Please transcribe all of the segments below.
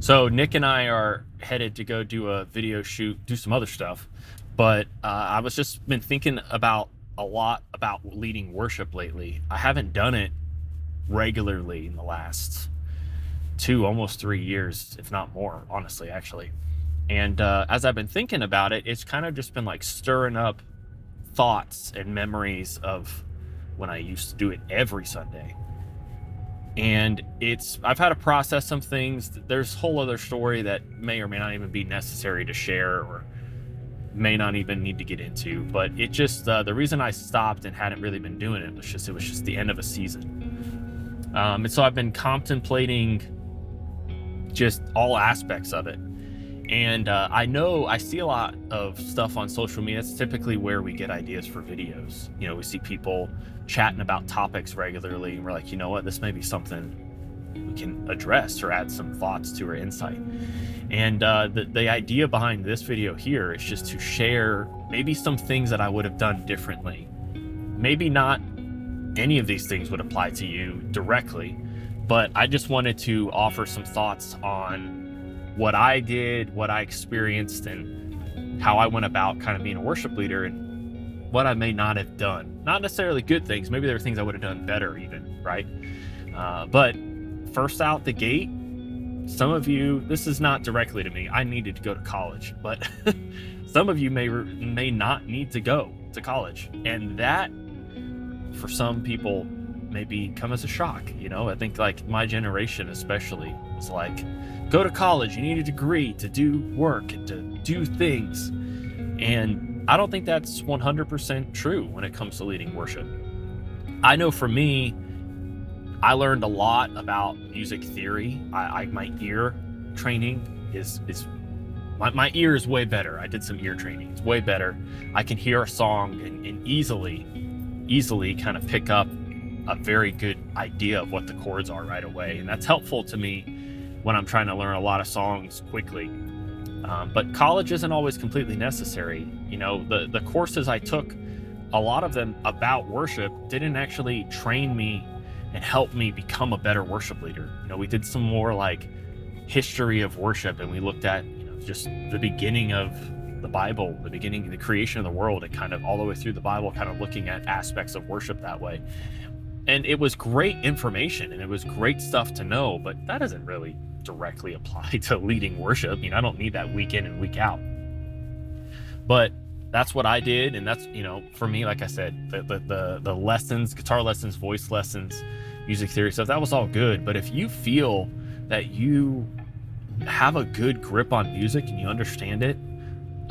So Nick and I are headed to go do a video shoot, do some other stuff. But I was just been thinking about a lot about leading worship lately. I haven't done it regularly in the last almost 3 years, if not more, honestly, actually. And as I've been thinking about it, it's kind of just been like stirring up thoughts and memories of when I used to do it every Sunday. And I've had to process some things. There's a whole other story that may or may not even be necessary to share, or may not even need to get into. But it just the reason I stopped and hadn't really been doing it was just the end of a season. And so I've been contemplating just all aspects of it. And I know I see a lot of stuff on social media. It's typically where we get ideas for videos. We see people chatting about topics regularly, and we're like, you know what, this may be something we can address or add some thoughts to or insight. And the idea behind this video here is just to share maybe some things that I would have done differently. Maybe not any of these things would apply to you directly, but I just wanted to offer some thoughts on what I did, what I experienced, and how I went about kind of being a worship leader, and what I may not have done. Not necessarily good things. Maybe there were things I would have done better even, right? But first out the gate, some of you, this is not directly to me. I needed to go to college, but some of you may not need to go to college. And that, for some people, maybe come as a shock. I think like my generation especially was like, go to college, you need a degree to do work and to do things. And I don't think that's 100% true when it comes to leading worship. I know for me, I learned a lot about music theory. My ear training is my ear is way better. I did some ear training. It's way better. I can hear a song and easily kind of pick up a very good idea of what the chords are right away. And that's helpful to me when I'm trying to learn a lot of songs quickly. But college isn't always completely necessary. The courses I took, a lot of them about worship, didn't actually train me and help me become a better worship leader. We did some more like history of worship, and we looked at just the beginning of the Bible, the beginning of the creation of the world, and kind of all the way through the Bible, kind of looking at aspects of worship that way. And it was great information and it was great stuff to know, but that doesn't really directly apply to leading worship. I don't need that week in and week out. But that's what I did. And that's, for me, like I said, the lessons, guitar lessons, voice lessons, music theory stuff, that was all good. But if you feel that you have a good grip on music and you understand it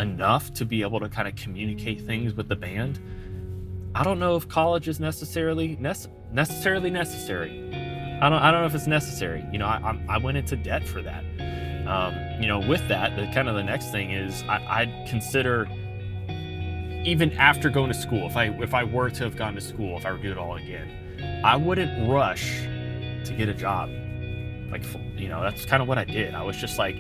enough to be able to kind of communicate things with the band, I don't know if college is necessarily necessary. I don't know if it's necessary. I went into debt for that. With that, the next thing is I'd consider, even after going to school, if I were to have gone to school, if I were to do it all again, I wouldn't rush to get a job. That's kind of what I did. I was just like,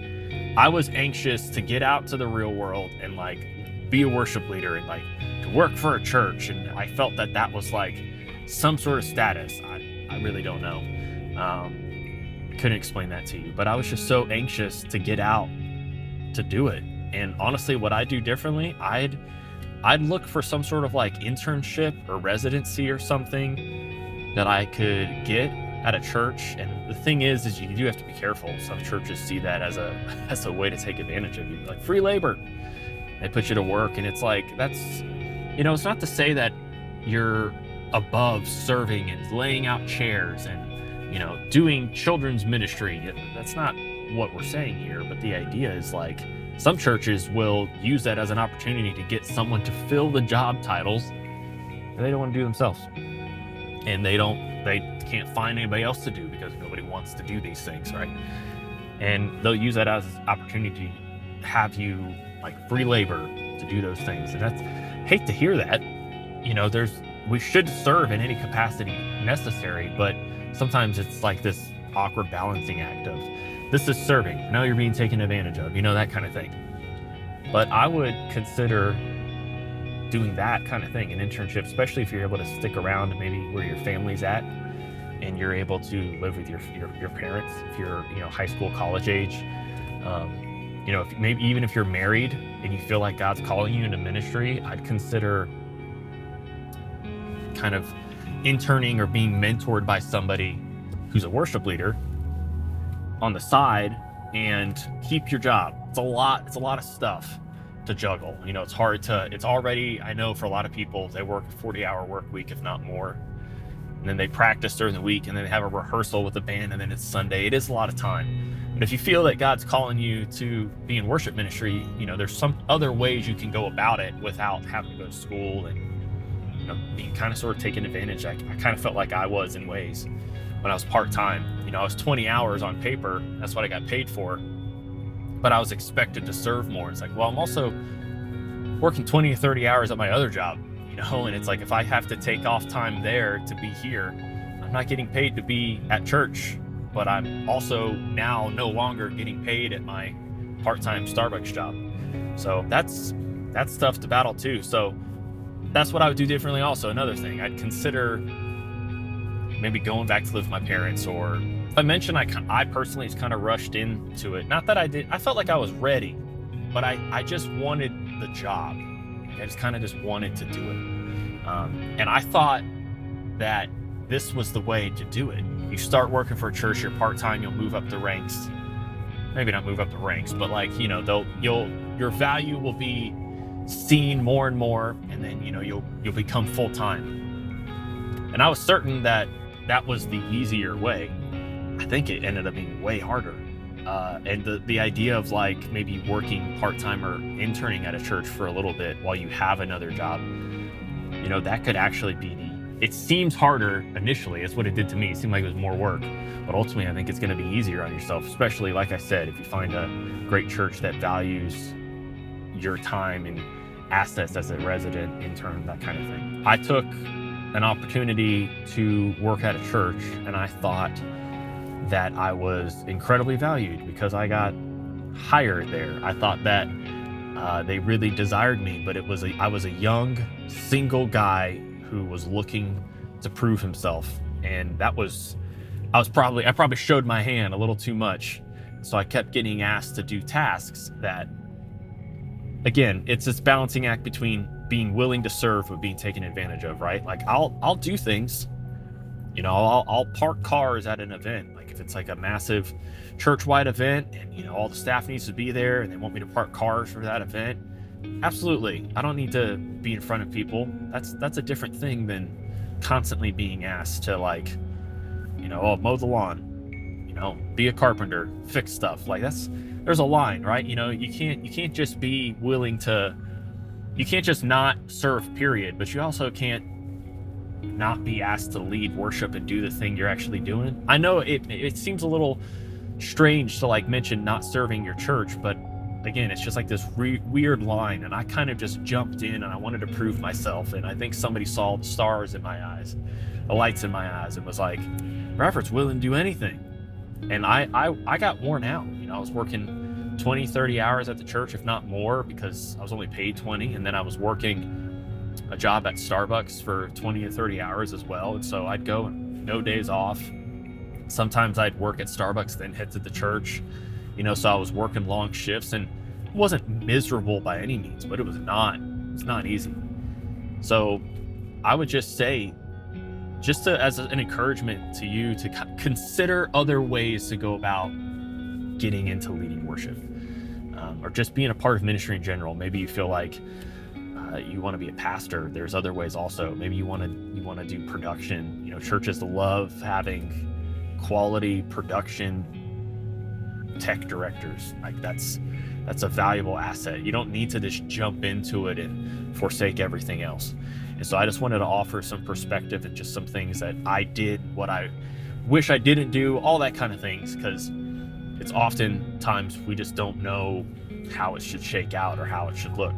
I was anxious to get out to the real world and like be a worship leader and like to work for a church. And I felt that was like some sort of status. I really don't know. Couldn't explain that to you, but I was just so anxious to get out to do it. And honestly, what I do differently, I'd look for some sort of like internship or residency or something that I could get at a church. And the thing is you do have to be careful. Some churches see that as a way to take advantage of you, like free labor. They put you to work, and it's like, that's, it's not to say that you're above serving and laying out chairs and, doing children's ministry. That's not what we're saying here. But the idea is like, some churches will use that as an opportunity to get someone to fill the job titles that they don't want to do themselves. And they can't find anybody else to do because nobody wants to do these things, right? And they'll use that as an opportunity to have you like free labor to do those things. And hate to hear that. We should serve in any capacity necessary, but sometimes it's like this awkward balancing act of, this is serving, now you're being taken advantage of, that kind of thing. But I would consider doing that kind of thing, an internship, especially if you're able to stick around maybe where your family's at and you're able to live with your parents if you're high school, college age. If maybe even if you're married and you feel like God's calling you into ministry, I'd consider kind of interning or being mentored by somebody who's a worship leader on the side, and keep your job. It's a lot of stuff to juggle. It's already, I know for a lot of people, they work a 40-hour work week, if not more. And then they practice during the week, and then they have a rehearsal with the band, and then it's Sunday. It is a lot of time. But if you feel that God's calling you to be in worship ministry, there's some other ways you can go about it without having to go to school and being kind of sort of taken advantage. I kind of felt like I was in ways when I was part-time. I was 20 hours on paper. That's what I got paid for. But I was expected to serve more. It's like, well, I'm also working 20 or 30 hours at my other job, and it's like, if I have to take off time there to be here, I'm not getting paid to be at church, but I'm also now no longer getting paid at my part-time Starbucks job. So that's tough to battle too. So that's what I would do differently. Also, another thing, I'd consider maybe going back to live with my parents. Or I mentioned I personally just kind of rushed into it. Not that I felt like I was ready, but I just wanted the job. I just wanted to do it. And I thought that this was the way to do it. You start working for a church, you're part-time, you'll move up the ranks. Maybe not move up the ranks, but your value will be seen more and more, and then you'll become full-time. And I was certain that was the easier way. I think it ended up being way harder. And the idea of maybe working part-time or interning at a church for a little bit while you have another job, that could actually be it seems harder initially. It's what it did to me. It seemed like it was more work, but ultimately I think it's going to be easier on yourself, especially, like I said, if you find a great church that values your time and assets as a resident, intern, that kind of thing. I took an opportunity to work at a church, and I thought that I was incredibly valued because I got hired there. I thought that they really desired me, but I was a young single guy who was looking to prove himself, and I probably showed my hand a little too much. So I kept getting asked to do tasks that, again, it's this balancing act between being willing to serve but being taken advantage of, right? Like I'll do things, I'll park cars at an event. Like if it's like a massive church-wide event and all the staff needs to be there and they want me to park cars for that event, absolutely. I don't need to be in front of people. That's a different thing than constantly being asked to mow the lawn, be a carpenter, fix stuff. There's a line, right? You can't just be willing to, you can't just not serve, period, but you also can't not be asked to lead worship and do the thing you're actually doing. I know it seems a little strange to mention not serving your church, but again, it's just like this weird line, and I kind of just jumped in and I wanted to prove myself, and I think somebody saw the stars in my eyes, the lights in my eyes, and was like, Bradford's willing to do anything. And I got worn out. I was working 20, 30 hours at the church, if not more, because I was only paid 20, and then I was working a job at Starbucks for 20 or 30 hours as well. And so I'd go no days off. Sometimes I'd work at Starbucks, then head to the church. So I was working long shifts, and it wasn't miserable by any means, but it's not easy. So I would just say, as an encouragement to you to consider other ways to go about getting into leading worship, or just being a part of ministry in general. Maybe you feel like you want to be a pastor. There's other ways also. Maybe you want to do production. Churches love having quality production tech directors. That's a valuable asset. You don't need to just jump into it and forsake everything else. And so I just wanted to offer some perspective and just some things that I did, what I wish I didn't do, all that kind of things, because it's oftentimes we just don't know how it should shake out or how it should look.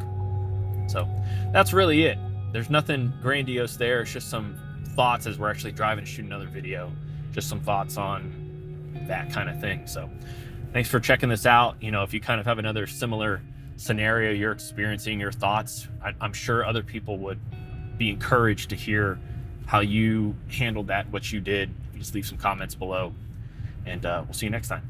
So that's really it. There's nothing grandiose there. It's just some thoughts as we're actually driving to shoot another video, just some thoughts on that kind of thing. So thanks for checking this out. If you kind of have another similar scenario you're experiencing, your thoughts, I'm sure other people would be encouraged to hear how you handled that, what you did. Just leave some comments below, and we'll see you next time.